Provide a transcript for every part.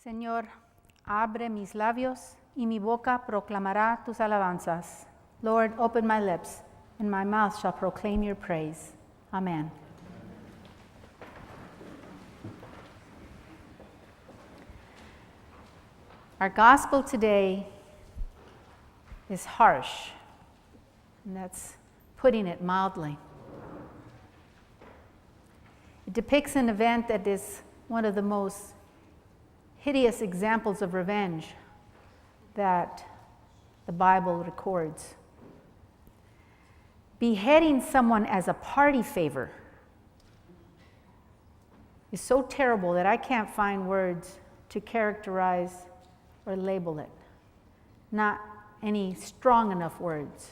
Señor, abre mis labios y mi boca proclamará tus alabanzas. Lord, open my lips, and my mouth shall proclaim your praise. Amen. Our gospel today is harsh, and that's putting it mildly. It depicts an event that is one of the most hideous examples of revenge that the Bible records. Beheading someone as a party favor is so terrible that I can't find words to characterize or label it. Not any strong enough words.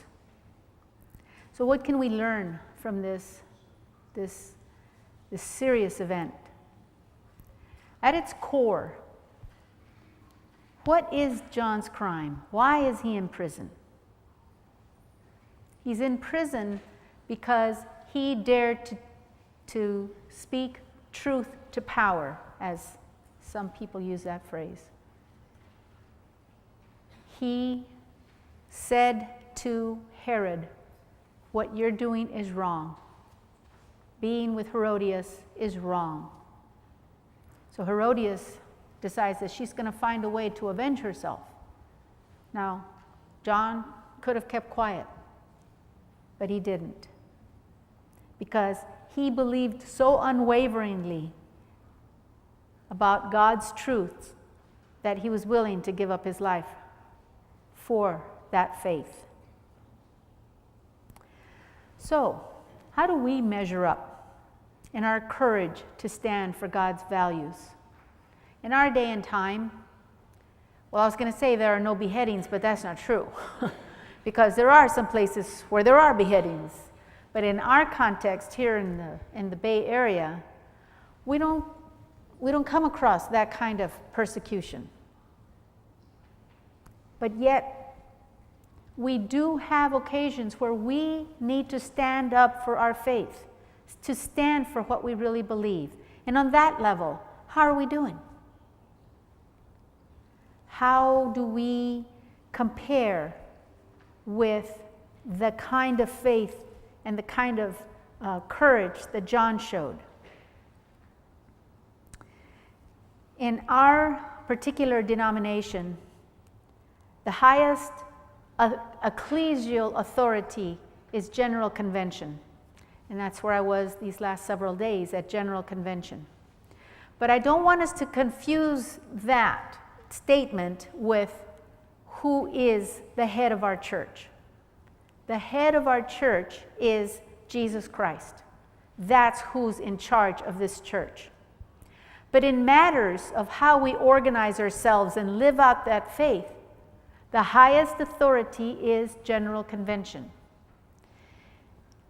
So what can we learn from this serious event? At its core, what is John's crime? Why is he in prison? He's in prison because he dared to speak truth to power, as some people use that phrase. He said to Herod, "What you're doing is wrong. Being with Herodias is wrong." So Herodias decides that she's going to find a way to avenge herself. Now, John could have kept quiet, but he didn't, because he believed so unwaveringly about God's truth that he was willing to give up his life for that faith. So, how do we measure up in our courage to stand for God's values? In our day and time, well, I was going to say there are no beheadings, but that's not true. Because there are some places where there are beheadings. But in our context here in the Bay Area, we don't come across that kind of persecution. But yet, we do have occasions where we need to stand up for our faith, to stand for what we really believe. And on that level, how are we doing? How do we compare with the kind of faith and the kind of courage that John showed? In our particular denomination, the highest ecclesial authority is General Convention. And that's where I was these last several days, at General Convention. But I don't want us to confuse that statement with who is the head of our church. The head of our church is Jesus Christ. That's who's in charge of this church. But in matters of how we organize ourselves and live out that faith, the highest authority is General Convention.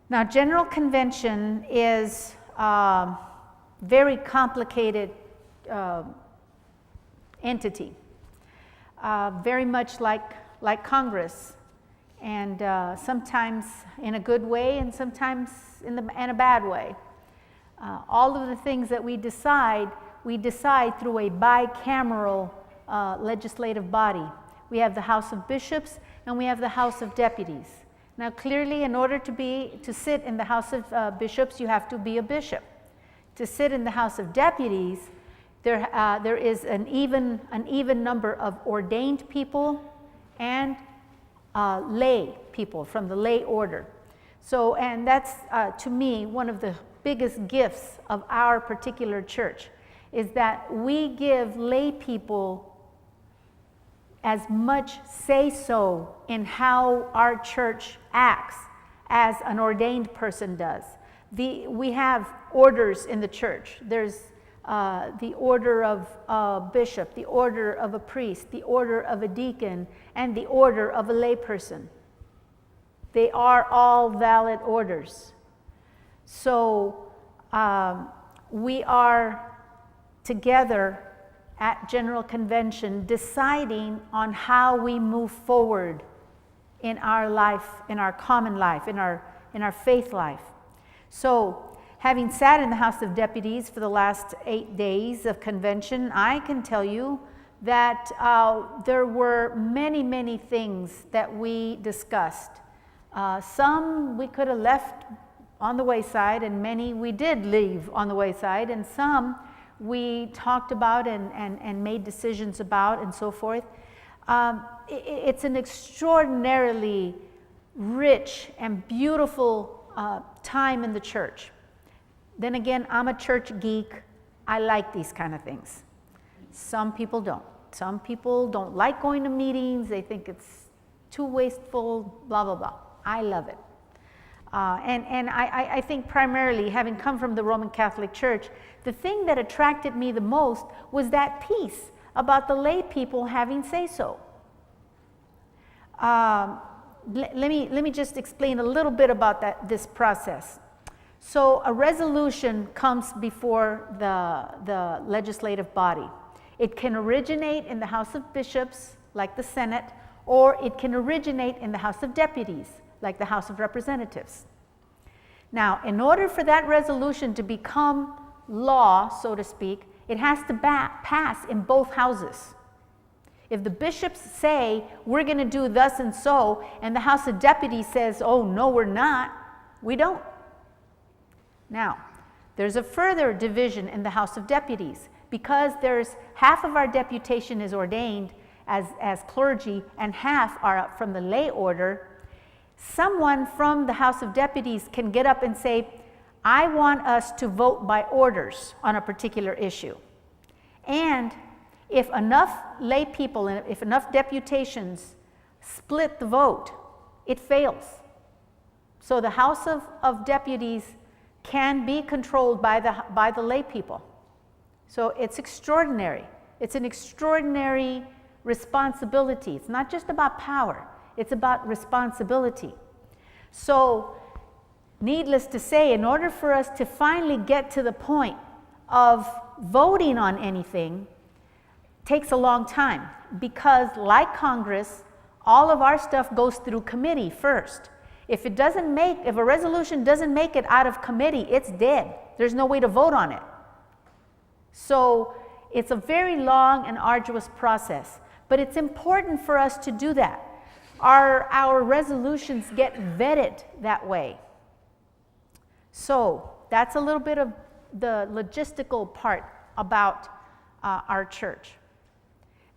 Now, General Convention is a very complicated entity, very much like Congress, and sometimes in a good way and sometimes in a bad way. All of the things that we decide through a bicameral legislative body. We have the House of Bishops and we have the House of Deputies. Now, clearly, in order to sit in the House of Bishops, you have to be a bishop. To sit in the House of Deputies, there is an even number of ordained people and lay people from the lay order. So, and that's to me one of the biggest gifts of our particular church, is that we give lay people as much say-so in how our church acts as an ordained person does. We have orders in the church. There's the order of a bishop, the order of a priest, the order of a deacon, and the order of a layperson. They are all valid orders. So we are together at General Convention deciding on how we move forward in our life, in our common life, in our faith life. So Having sat in the House of Deputies for the last 8 days of convention, I can tell you that there were many, many things that we discussed. Some we could have left on the wayside, and many we did leave on the wayside, and some we talked about and made decisions about and so forth. It's an extraordinarily rich and beautiful time in the church. Then again, I'm a church geek. I like these kind of things. Some people don't. Some people don't like going to meetings. They think it's too wasteful, blah, blah, blah. I love it. And I think primarily, having come from the Roman Catholic Church, the thing that attracted me the most was that piece about the lay people having say-so. Let me just explain a little bit about this process. So a resolution comes before the legislative body. It can originate in the House of Bishops, like the Senate, or it can originate in the House of Deputies, like the House of Representatives. Now, in order for that resolution to become law, so to speak, it has to pass in both houses. If the bishops say, we're going to do thus and so, and the House of Deputies says, oh, no, we're not, we don't. Now, there's a further division in the House of Deputies, because there's half of our deputation is ordained as clergy and half are from the lay order. Someone from the House of Deputies can get up and say, I want us to vote by orders on a particular issue. And if enough lay people and if enough deputations split the vote, it fails. So the House of Deputies can be controlled by the lay people. So it's extraordinary. It's an extraordinary responsibility. It's not just about power, it's about responsibility. So, needless to say, in order for us to finally get to the point of voting on anything, takes a long time, because like Congress, all of our stuff goes through committee first. If a resolution doesn't make it out of committee, it's dead. There's no way to vote on it. So it's a very long and arduous process, but it's important for us to do that. Our resolutions get vetted that way. So that's a little bit of the logistical part about our church.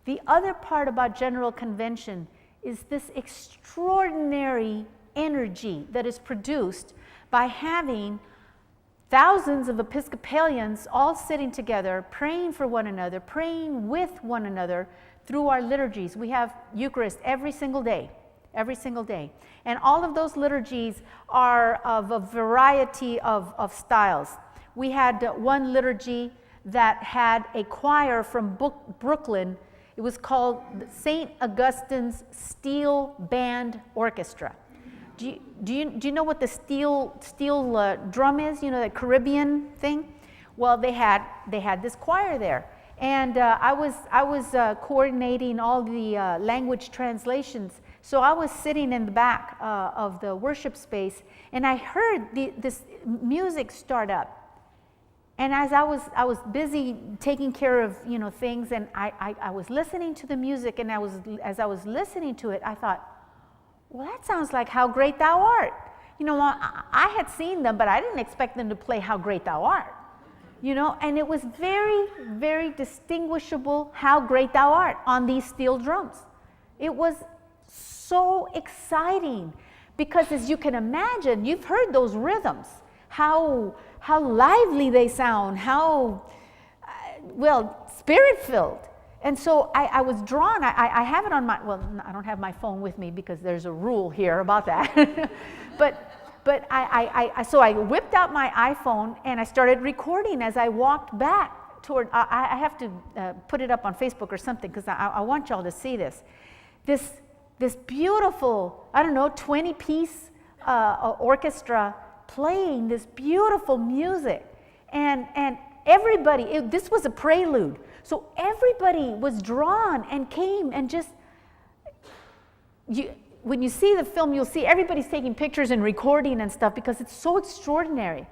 The other part about General Convention is this extraordinary energy that is produced by having thousands of Episcopalians all sitting together, praying for one another, praying with one another through our liturgies. We have Eucharist every single day. And all of those liturgies are of a variety of styles. We had one liturgy that had a choir from Brooklyn. It was called St. Augustine's Steel Band Orchestra. Do you know what the steel drum is? You know, that Caribbean thing? Well, they had this choir there, and I was coordinating all the language translations. So I was sitting in the back of the worship space, and I heard this music start up. And as I was busy taking care of things, and I was listening to the music, and as I was listening to it, I thought, well, that sounds like How Great Thou Art. I had seen them, but I didn't expect them to play How Great Thou Art. And it was very, very distinguishable How Great Thou Art on these steel drums. It was so exciting because, as you can imagine, you've heard those rhythms, how lively they sound, how, spirit-filled. And so I was drawn. I have it on I don't have my phone with me because there's a rule here about that. but so I whipped out my iPhone and I started recording as I walked back toward, I have to put it up on Facebook or something because I want y'all to see this. This beautiful, 20-piece orchestra playing this beautiful music. And everybody, this was a prelude. So everybody was drawn and came and just, when you see the film, you'll see everybody's taking pictures and recording and stuff because it's so extraordinary.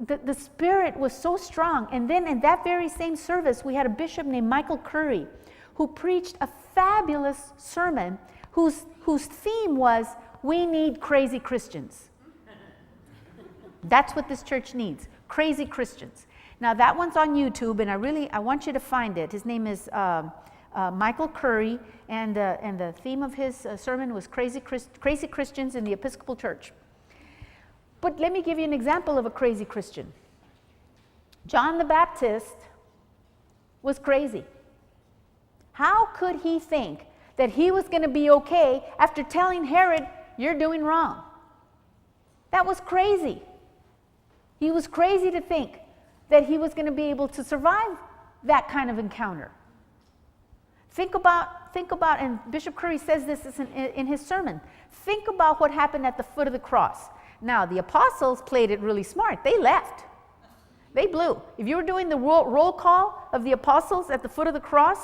the Spirit was so strong. And then in that very same service, we had a bishop named Michael Curry who preached a fabulous sermon whose theme was, we need crazy Christians. That's what this church needs, crazy Christians. Now that one's on YouTube, and I want you to find it. His name is Michael Curry, and the theme of his sermon was crazy Christians in the Episcopal Church. But let me give you an example of a crazy Christian. John the Baptist was crazy. How could he think that he was going to be okay after telling Herod, you're doing wrong? That was crazy. He was crazy to think that he was going to be able to survive that kind of encounter. Think about, and Bishop Curry says this in his sermon, think about what happened at the foot of the cross. Now, the apostles played it really smart. They left. They blew. If you were doing the roll call of the apostles at the foot of the cross,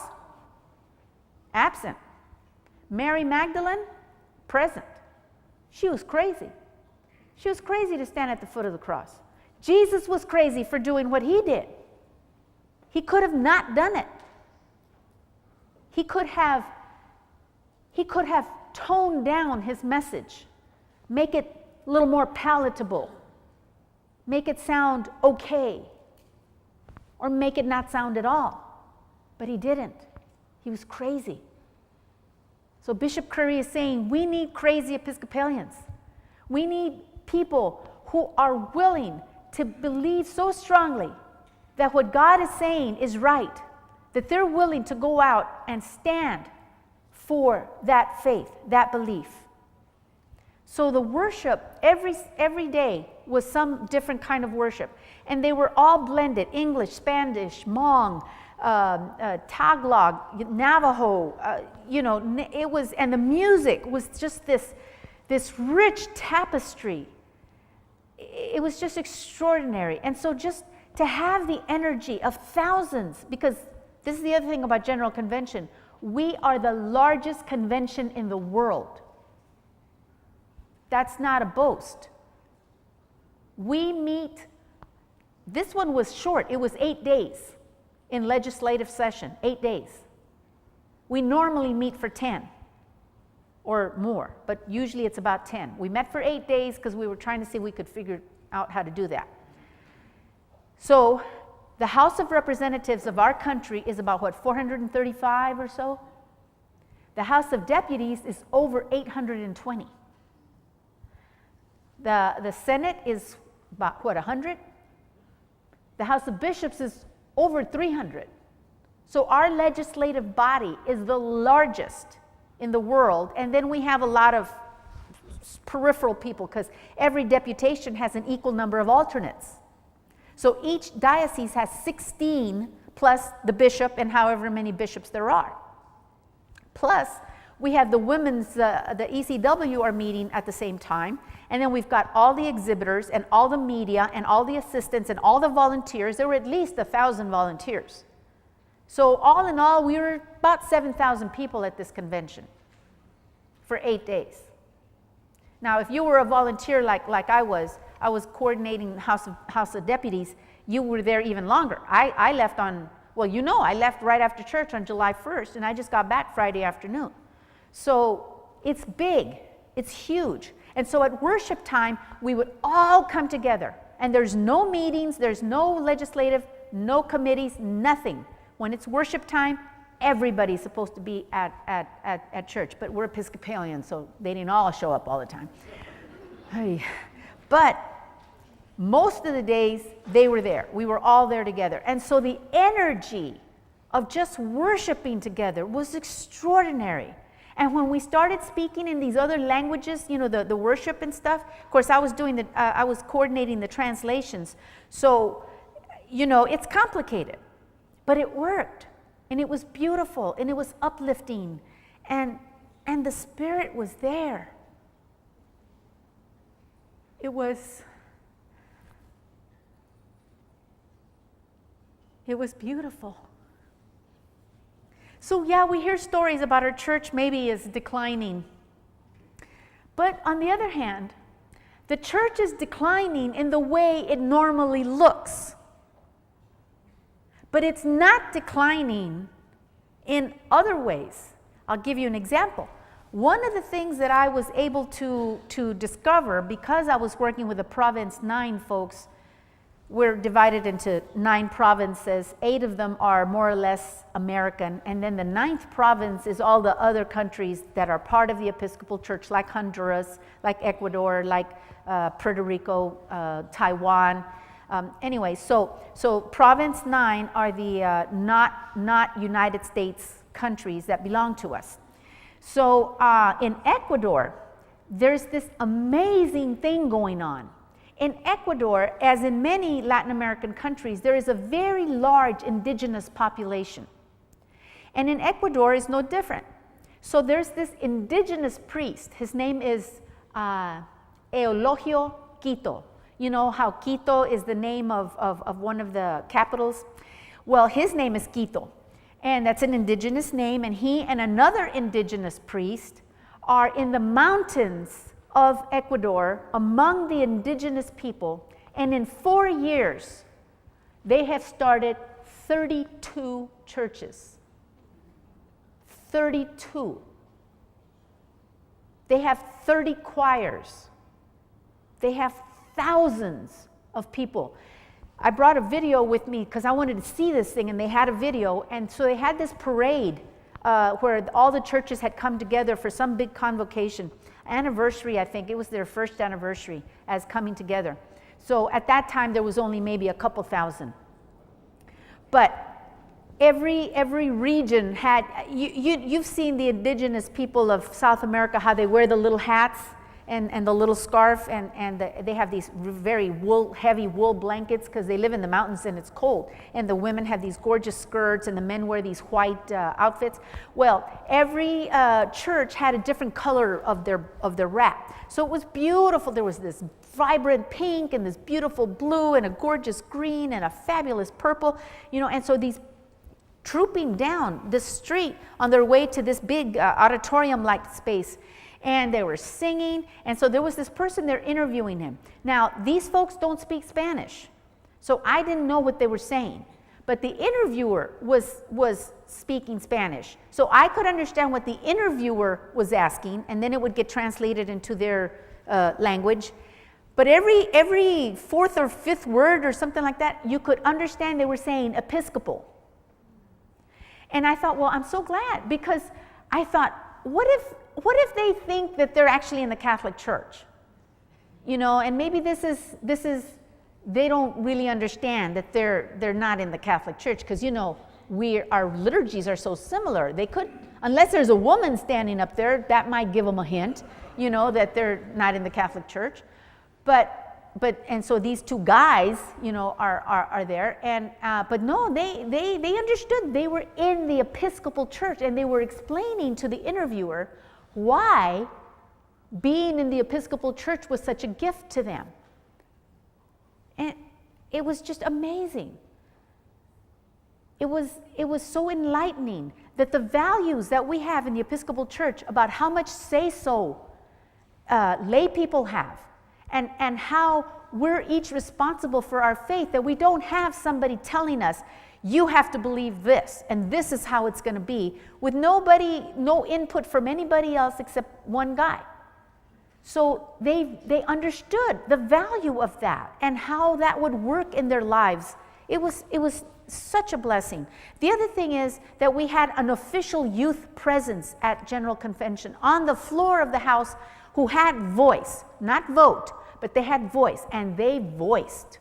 absent. Mary Magdalene, present. She was crazy. She was crazy to stand at the foot of the cross. Jesus was crazy for doing what he did. He could have not done it. He could have toned down his message, make it a little more palatable, make it sound okay, or make it not sound at all. But he didn't. He was crazy. So Bishop Curry is saying, we need crazy Episcopalians. We need people who are willing to believe so strongly that what God is saying is right, that they're willing to go out and stand for that faith, that belief. So the worship every day was some different kind of worship. And they were all blended, English, Spanish, Hmong, Tagalog, Navajo, it was, and the music was just this rich tapestry. It was just extraordinary. And so just to have the energy of thousands, because this is the other thing about General Convention, we are the largest convention in the world. That's not a boast. We meet, this one was short, it was 8 days in legislative session, 8 days. We normally meet for 10 or more, but usually it's about 10. We met for 8 days because we were trying to see if we could figure out how to do that. So the House of Representatives of our country is about, 435 or so? The House of Deputies is over 820. The Senate is about, 100? The House of Bishops is over 300. So our legislative body is the largest in the world, and then we have a lot of peripheral people because every deputation has an equal number of alternates. So each diocese has 16 plus the bishop and however many bishops there are. Plus, we have the women's, the ECW are meeting at the same time, and then we've got all the exhibitors and all the media and all the assistants and all the volunteers. There were at least 1,000 volunteers. So all in all, we were about 7,000 people at this convention for 8 days. Now, if you were a volunteer like I was coordinating House of Deputies, you were there even longer. I left on, I left right after church on July 1st, and I just got back Friday afternoon. So it's big, it's huge. And so at worship time, we would all come together, and there's no meetings, there's no legislative, no committees, nothing. When it's worship time, everybody's supposed to be at church, but we're Episcopalians, so they didn't all show up all the time. But most of the days, they were there. We were all there together. And so the energy of just worshiping together was extraordinary. And when we started speaking in these other languages, the worship and stuff, of course, I was coordinating the translations. So, it's complicated, but it worked. And it was beautiful, and it was uplifting, and the Spirit was there. It was beautiful. So yeah, we hear stories about our church maybe is declining. But on the other hand, The church is declining in the way it normally looks. But it's not declining in other ways. I'll give you an example. One of the things that I was able to discover, because I was working with the Province 9 folks, we're divided into 9 provinces. 8 of them are more or less American. And then the 9th province is all the other countries that are part of the Episcopal Church, like Honduras, like Ecuador, like Puerto Rico, Taiwan. Anyway, so Province 9 are the not United States countries that belong to us. So in Ecuador, there's this amazing thing going on. In Ecuador, as in many Latin American countries, there is a very large indigenous population. And in Ecuador is no different. So there's this indigenous priest. His name is Eulogio Quito. You know how Quito is the name of one of the capitals? Well, his name is Quito. And that's an indigenous name. And he and another indigenous priest are in the mountains of Ecuador among the indigenous people, and in 4 years they have started 32 churches. 32. They have 30 choirs. They have thousands of people. I brought a video with me because I wanted to see this thing, and they had a video, and so they had this parade where all the churches had come together for some big convocation. Anniversary, I think. It was their first anniversary as coming together. So at that time, there was only maybe a couple thousand. But every region had, you've seen the indigenous people of South America, how they wear the little hats and the little scarf, and they have these very heavy wool blankets because they live in the mountains and it's cold. And the women have these gorgeous skirts, and the men wear these white outfits. Well, every church had a different color of their wrap. So it was beautiful. There was this vibrant pink and this beautiful blue and a gorgeous green and a fabulous purple, and so these trooping down the street on their way to this big auditorium-like space. And they were singing, and so there was this person there interviewing him. Now, these folks don't speak Spanish, so I didn't know what they were saying. But the interviewer was speaking Spanish, so I could understand what the interviewer was asking, and then it would get translated into their language. But every fourth or fifth word or something like that, you could understand they were saying Episcopal. And I thought, well, I'm so glad, because I thought, what if they think that they're actually in the Catholic Church? And maybe this is they don't really understand that they're not in the Catholic Church, because our liturgies are so similar. They could, unless there's a woman standing up there, that might give them a hint, that they're not in the Catholic Church. And so these two guys, are there, and but no, they understood they were in the Episcopal Church, and they were explaining to the interviewer why being in the Episcopal Church was such a gift to them. And it was just amazing. It was so enlightening that the values that we have in the Episcopal Church about how much say-so lay people have, and how we're each responsible for our faith, that we don't have somebody telling us, you have to believe this, and this is how it's going to be, with no input from anybody else except one guy. So they understood the value of that and how that would work in their lives. It was such a blessing. The other thing is that we had an official youth presence at General Convention on the floor of the House who had voice, not vote, but they had voice, and they voiced.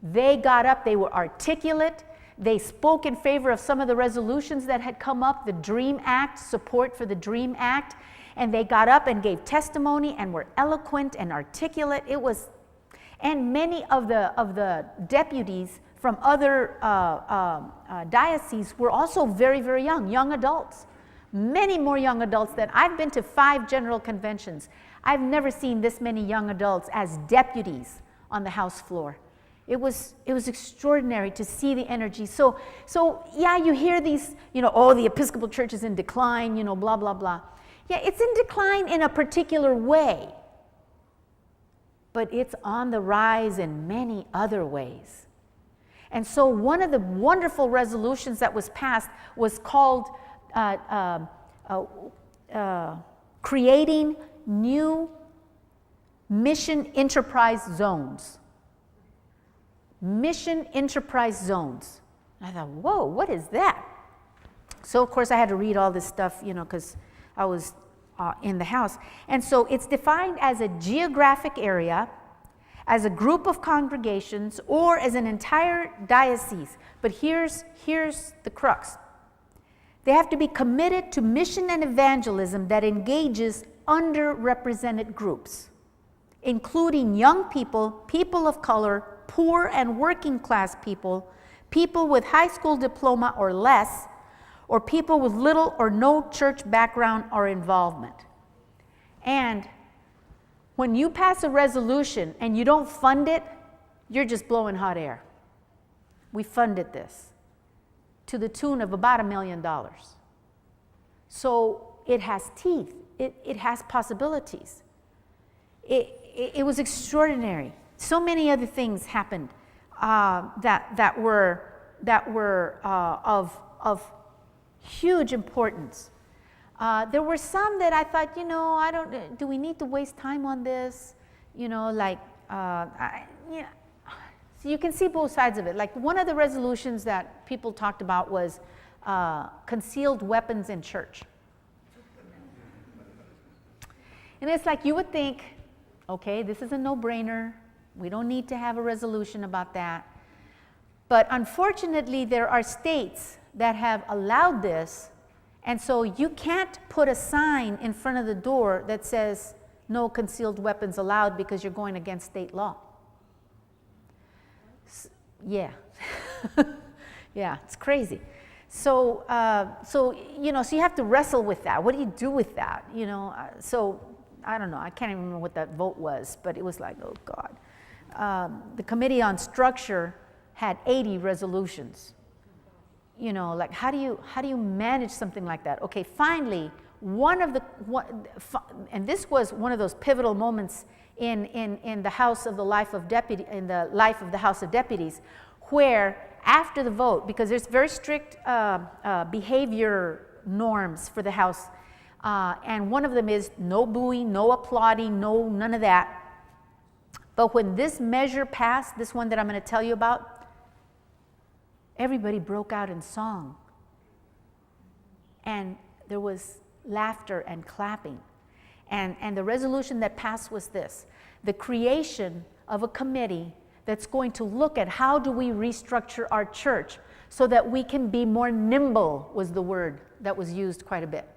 They got up, they were articulate, they spoke in favor of some of the resolutions that had come up, the DREAM Act, support for the DREAM Act, and they got up and gave testimony and were eloquent and articulate. And many of the deputies from other dioceses were also very, very young adults. Many more young adults than I've been to 5 general conventions. I've never seen this many young adults as deputies on the House floor. It was extraordinary to see the energy. So yeah, you hear these, the Episcopal Church is in decline, blah, blah, blah. Yeah, it's in decline in a particular way. but it's on the rise in many other ways. And so one of the wonderful resolutions that was passed was called creating new mission enterprise zones. Mission enterprise zones. I thought, whoa, what is that? So of course I had to read all this stuff, because I was in the house. And so it's defined as a geographic area, as a group of congregations, or as an entire diocese. But here's the crux. They have to be committed to mission and evangelism that engages underrepresented groups, including young people, people of color, poor and working class people, people with high school diploma or less, or people with little or no church background or involvement. And when you pass a resolution and you don't fund it, you're just blowing hot air. We funded this to the tune of about $1 million. So it has teeth. It has possibilities. It was extraordinary. So many other things happened that were of huge importance. There were some that I thought, do we need to waste time on this? So you can see both sides of it. Like one of the resolutions that people talked about was concealed weapons in church. And it's like you would think, okay, this is a no-brainer. We don't need to have a resolution about that. But unfortunately, there are states that have allowed this, and so you can't put a sign in front of the door that says no concealed weapons allowed because you're going against state law. Yeah. Yeah, it's crazy. So you have to wrestle with that. What do you do with that? So I don't know. I can't even remember what that vote was, but it was like, oh God. The Committee on Structure had 80 resolutions. Like how do you manage something like that? Okay, finally, and this was one of those pivotal moments in the House of the Life of Deputy, in the life of the House of Deputies, where after the vote, because there's very strict behavior norms for the House, and one of them is no booing, no applauding, none of that. But when this measure passed, this one that I'm going to tell you about, everybody broke out in song. And there was laughter and clapping. And the resolution that passed was this: the creation of a committee that's going to look at how do we restructure our church so that we can be more nimble, was the word that was used quite a bit.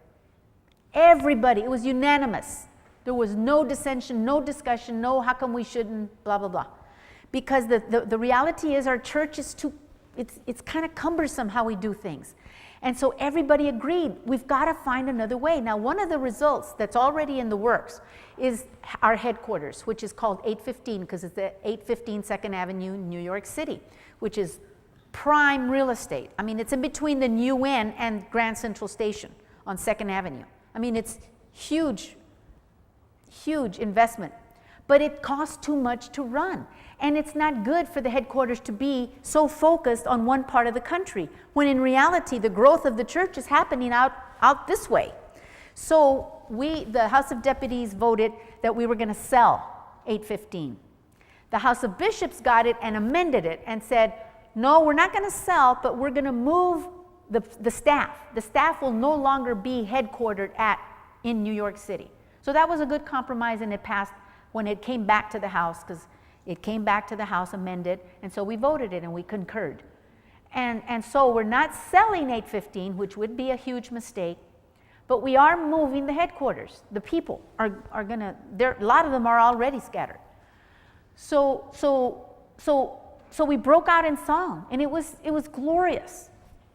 Everybody, it was unanimous. There was no dissension, no discussion, no how come we shouldn't, blah, blah, blah. Because the reality is our church is it's kind of cumbersome how we do things. And so everybody agreed, we've got to find another way. Now, one of the results that's already in the works is our headquarters, which is called 815, because it's at 815 2nd Avenue, New York City, which is prime real estate. I mean, it's in between the New Inn and Grand Central Station on 2nd Avenue. I mean, it's huge investment, but it costs too much to run. And it's not good for the headquarters to be so focused on one part of the country, when in reality, the growth of the church is happening out this way. So the House of Deputies voted that we were going to sell 815. The House of Bishops got it and amended it and said, no, we're not going to sell, but we're going to move the staff. The staff will no longer be headquartered in New York City. So that was a good compromise, and it passed when it came back to the House, because it came back to the House amended, and so we voted it and we concurred. And so we're not selling 815, which would be a huge mistake, but we are moving the headquarters. The people are going to, a lot of them are already scattered. So we broke out in song, and it was glorious.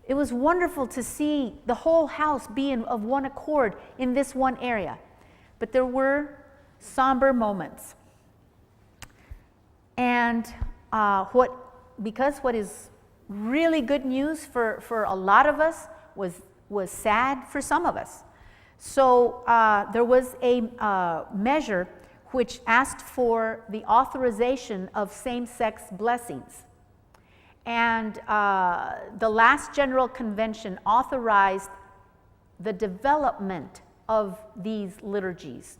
It was wonderful to see the whole house be of one accord in this one area. But there were somber moments. And because what is really good news for a lot of us was sad for some of us. So there was a measure which asked for the authorization of same-sex blessings. And the last General Convention authorized the development of these liturgies.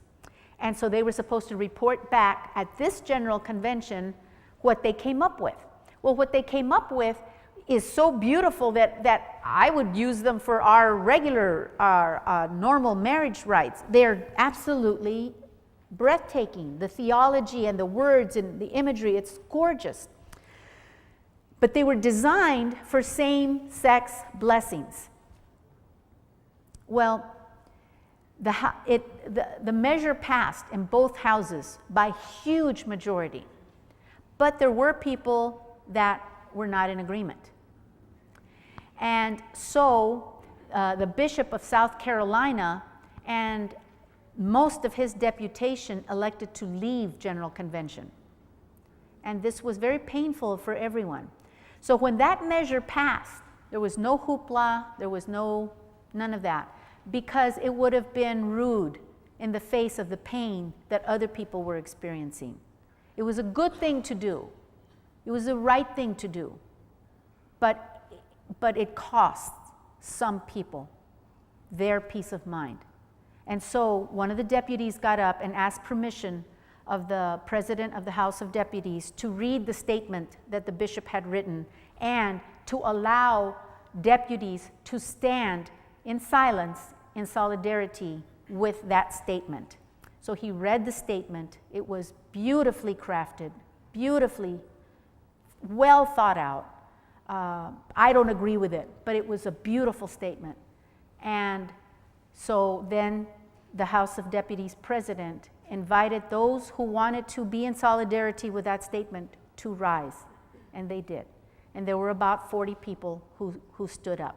And so they were supposed to report back at this General Convention what they came up with. Well, what they came up with is so beautiful that I would use them for our regular, our normal marriage rites. They're absolutely breathtaking. The theology and the words and the imagery, it's gorgeous. But they were designed for same-sex blessings. Well, the measure passed in both houses by huge majority. But there were people that were not in agreement. And so the Bishop of South Carolina and most of his deputation elected to leave General Convention. And this was very painful for everyone. So when that measure passed, there was no hoopla, there was none of that, because it would have been rude in the face of the pain that other people were experiencing. It was a good thing to do. It was the right thing to do. But it cost some people their peace of mind. And so one of the deputies got up and asked permission of the President of the House of Deputies to read the statement that the bishop had written and to allow deputies to stand in silence in solidarity with that statement. So he read the statement. It was beautifully crafted, beautifully well thought out. I don't agree with it, but it was a beautiful statement. And so then the House of Deputies president invited those who wanted to be in solidarity with that statement to rise, and they did. And there were about 40 people who stood up.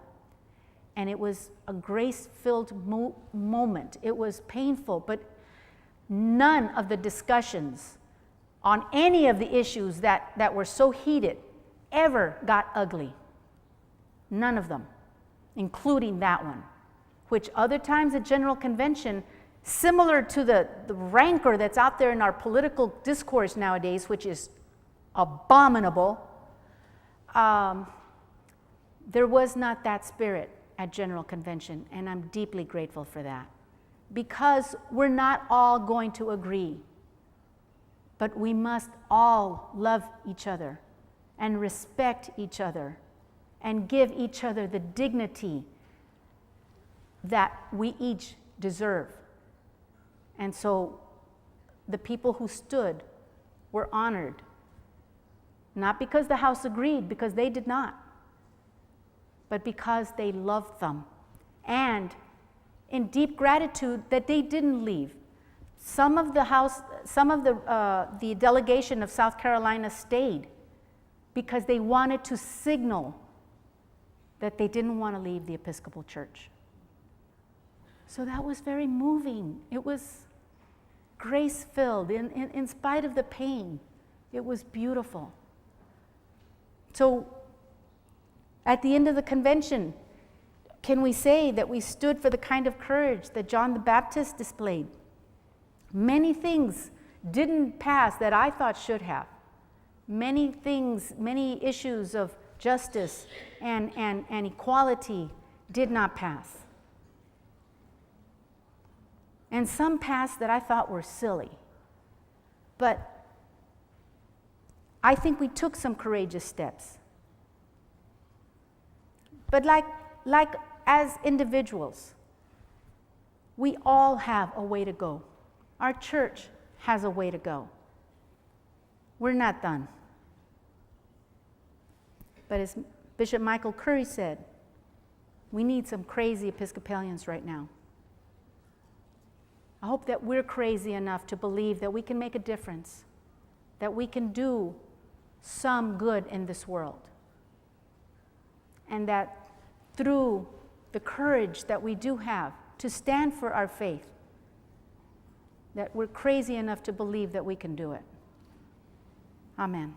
And it was a grace-filled moment. It was painful, but none of the discussions on any of the issues that were so heated ever got ugly. None of them, including that one, which other times at General Convention, similar to the rancor that's out there in our political discourse nowadays, which is abominable, there was not that spirit at General Convention, and I'm deeply grateful for that. Because we're not all going to agree, but we must all love each other and respect each other and give each other the dignity that we each deserve. And so the people who stood were honored, not because the House agreed, because they did not, but because they loved them, and in deep gratitude that they didn't leave. Some of the delegation of South Carolina stayed because they wanted to signal that they didn't want to leave the Episcopal Church. So that was very moving. It was grace-filled. In spite of the pain, it was beautiful. So at the end of the convention, can we say that we stood for the kind of courage that John the Baptist displayed? Many things didn't pass that I thought should have. Many things, many issues of justice and equality did not pass. And some passed that I thought were silly. But I think we took some courageous steps. But like as individuals, we all have a way to go. Our church has a way to go. We're not done. But as Bishop Michael Curry said, we need some crazy Episcopalians right now. I hope that we're crazy enough to believe that we can make a difference, that we can do some good in this world, and that through the courage that we do have to stand for our faith, that we're crazy enough to believe that we can do it. Amen.